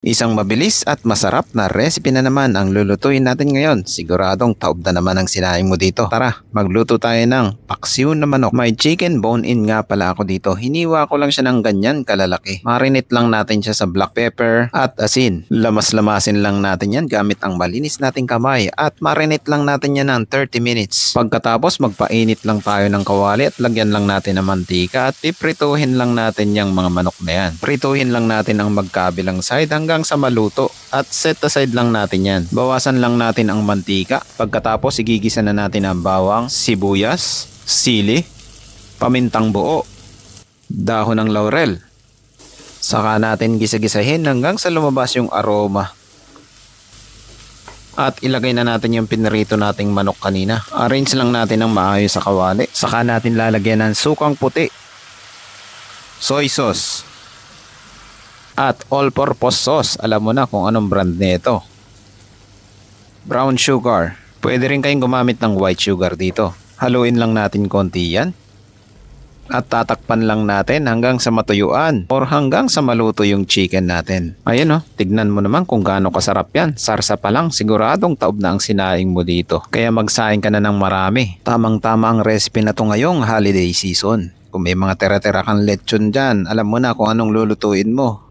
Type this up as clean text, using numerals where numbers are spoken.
Isang mabilis at masarap na recipe na naman ang lulutuin natin ngayon. Siguradong taob na naman ang sinaing mo dito. Tara, magluto tayo ng paksiw na manok. May chicken bone-in nga pala ako dito. Hiniwa ko lang siya ng ganyan kalalaki. Marinate lang natin siya sa black pepper at asin. Lamas-lamasin lang natin yan gamit ang malinis nating kamay at marinate lang natin yan ng 30 minutes. Pagkatapos magpainit lang tayo ng kawali at lagyan lang natin ng mantika at piprituhin lang natin yung mga manok na yan. Prituhin lang natin ang magkabilang side hanggang sa maluto at set aside lang natin yan. Bawasan lang natin ang mantika. Pagkatapos igigisa na natin ang bawang, sibuyas, sili, pamintang buo, dahon ng laurel. Saka natin gisa-gisahin hanggang sa lumabas yung aroma. At ilagay na natin yung pinirito nating manok kanina. Arrange lang natin ng maayos sa kawali. Saka natin lalagyan ng sukang puti, soy sauce, at all-purpose sauce. Alam mo na kung anong brand nito. Brown sugar. Pwede rin kayong gumamit ng white sugar dito. Haluin lang natin konti yan. At tatakpan lang natin hanggang sa matuyuan or hanggang sa maluto yung chicken natin. Ayan o, tignan mo naman kung gaano kasarap yan. Sarsa pa lang, siguradong taob na ang sinaing mo dito. Kaya magsaing ka na ng marami. Tamang-tama ang recipe na to ngayong holiday season. Kung may mga tera-tera kang lechon dyan, alam mo na kung anong lulutuin mo.